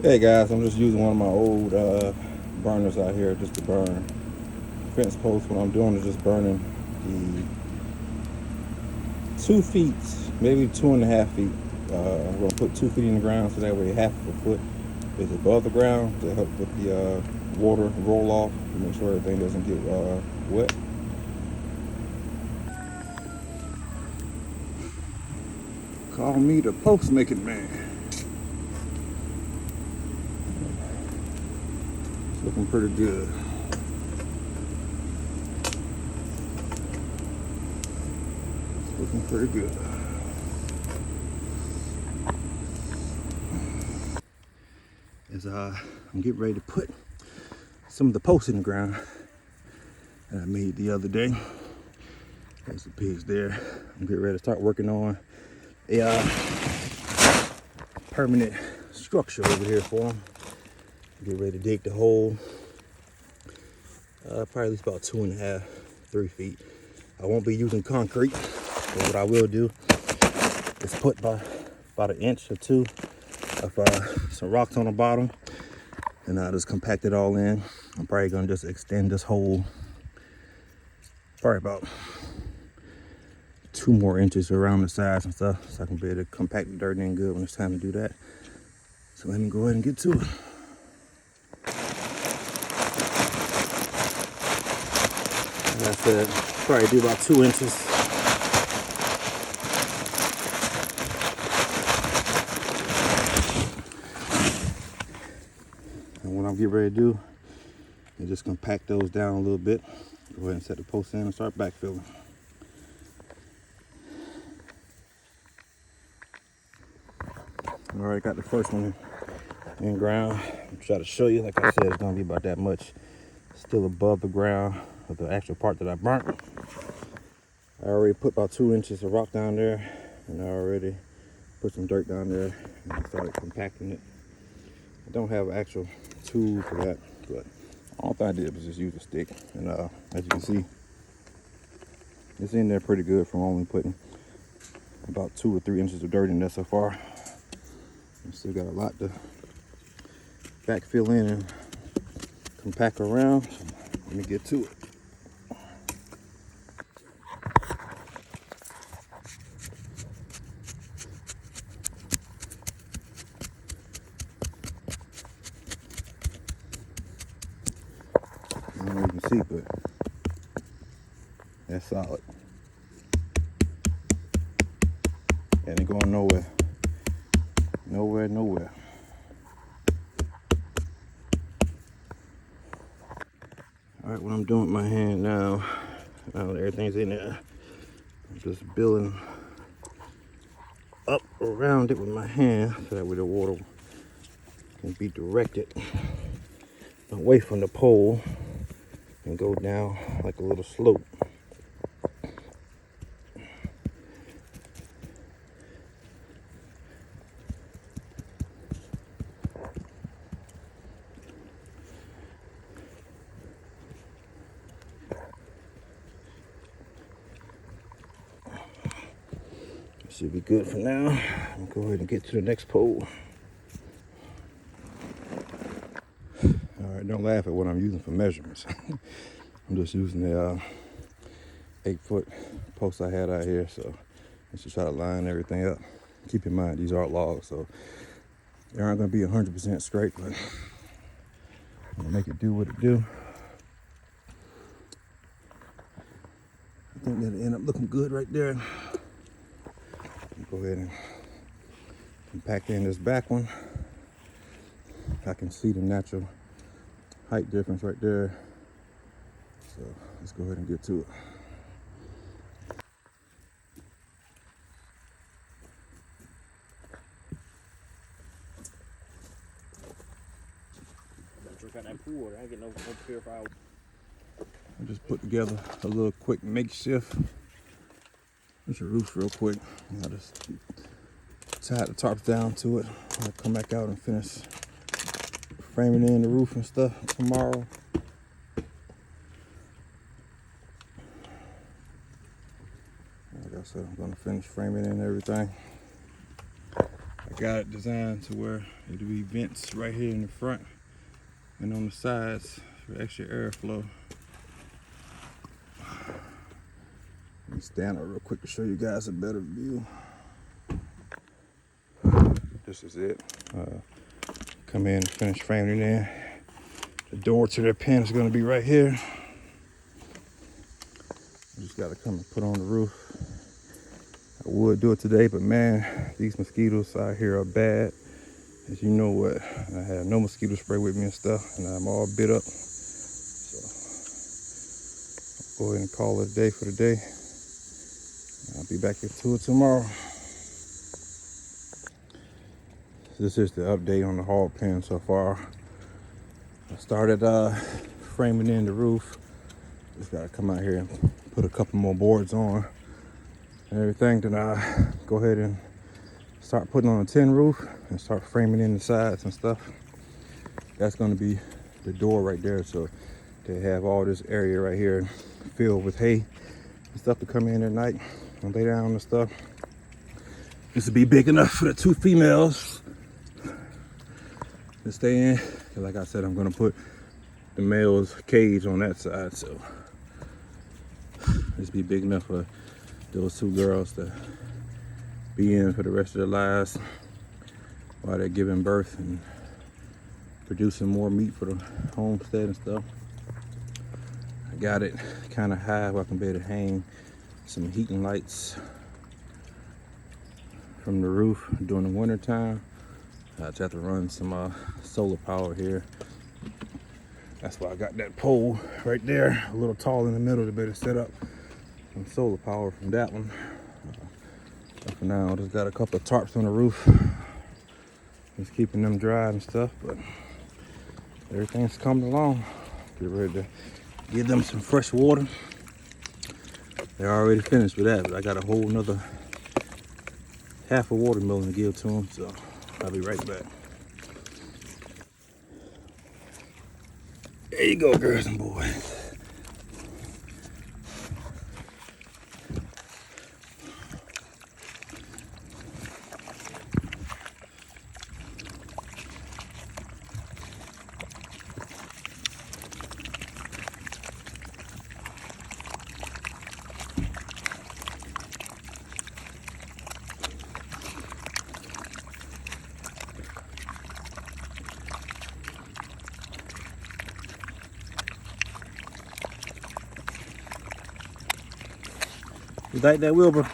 Hey guys, I'm just using one of my old burners out here just to burn fence posts. What I'm doing is just burning the 2 feet, maybe 2.5 feet. I'm going to put 2 feet in the ground so that way half of a foot is above the ground to help with the water roll off to make sure everything doesn't get wet. Call me the post making man. It's looking pretty good. It's looking pretty good. As I'm getting ready to put some of the posts in the ground that I made the other day. There's the pigs there. I'm getting ready to start working on a permanent structure over here for them. Get ready to dig the hole. Probably at least about 2.5, 3 feet. I won't be using concrete, but what I will do is put about 1 or 2 inches of some rocks on the bottom, and I'll just compact it all in. I'm probably gonna just extend this hole probably about 2 more inches around the sides and stuff, so I can be able to compact the dirt in good when it's time to do that. So let me go ahead and get to it. Like I said, probably do about 2 inches. And what I'm getting ready to do is just compact those down a little bit. Go ahead and set the posts in and start backfilling. All right, got the first one in ground. I'll try to show you, like I said, it's gonna be about that much still above the ground of the actual part that I burnt. I already put about 2 inches of rock down there, and I already put some dirt down there and I started compacting it. I don't have an actual tool for that, but all I did was just use a stick. And as you can see, it's in there pretty good from only putting about 2 or 3 inches of dirt in there so far. I still got a lot to backfill in and compact around. So let me get to it. I don't know if you can see, but that's solid. And it going nowhere. Nowhere. All right, what I'm doing with my hand now that everything's in there, I'm just building up around it with my hand so that way the water can be directed away from the pole and go down like a little slope. Should be good for now. I'll go ahead and get to the next pole. All right, don't laugh at what I'm using for measurements. I'm just using the 8-foot post I had out here, so let's just try to line everything up. Keep in mind, these are logs, so they aren't going to be 100% straight, but I'm gonna make it do what it do. I think that'll end up looking good right there. Go ahead and compact in this back one. I can see the natural height difference right there. So let's go ahead and get to it. I just put together a little quick makeshift. Just a roof real quick. I just tie the tarps down to it. I'll come back out and finish framing in the roof and stuff tomorrow. Like I said, I'm gonna finish framing in everything. I got it designed to where it'll be vents right here in the front and on the sides for extra airflow. Let me stand up real quick to show you guys a better view. This is it. Come in and finish framing it in. The door to their pen is going to be right here. Just got to come and put on the roof. I would do it today, but man, these mosquitoes out here are bad. As you know what, I had no mosquito spray with me and stuff, and I'm all bit up. So I'll go ahead and call it a day for the day. I'll be back into it tomorrow. This is the update on the hog pen so far. I started framing in the roof. Just gotta come out here and put a couple more boards on and everything. Then I go ahead and start putting on a tin roof and start framing in the sides and stuff. That's gonna be the door right there. So they have all this area right here filled with hay and stuff to come in at night and lay down and stuff. This will be big enough for the 2 females to stay in. Like I said, I'm gonna put the male's cage on that side, so this be big enough for those 2 girls to be in for the rest of their lives while they're giving birth and producing more meat for the homestead and stuff. I got it kind of high where I can be able to hang some heating lights from the roof during the winter time. I just have to run some solar power here. That's why I got that pole right there, a little tall in the middle to better set up some solar power from that one. But for now, I just got a couple of tarps on the roof, just keeping them dry and stuff. But everything's coming along. Get ready to give them some fresh water. They're already finished with that, but I got a whole another half a watermelon to give to them, so I'll be right back. There you go, girls and boys. You like that, Wilbur?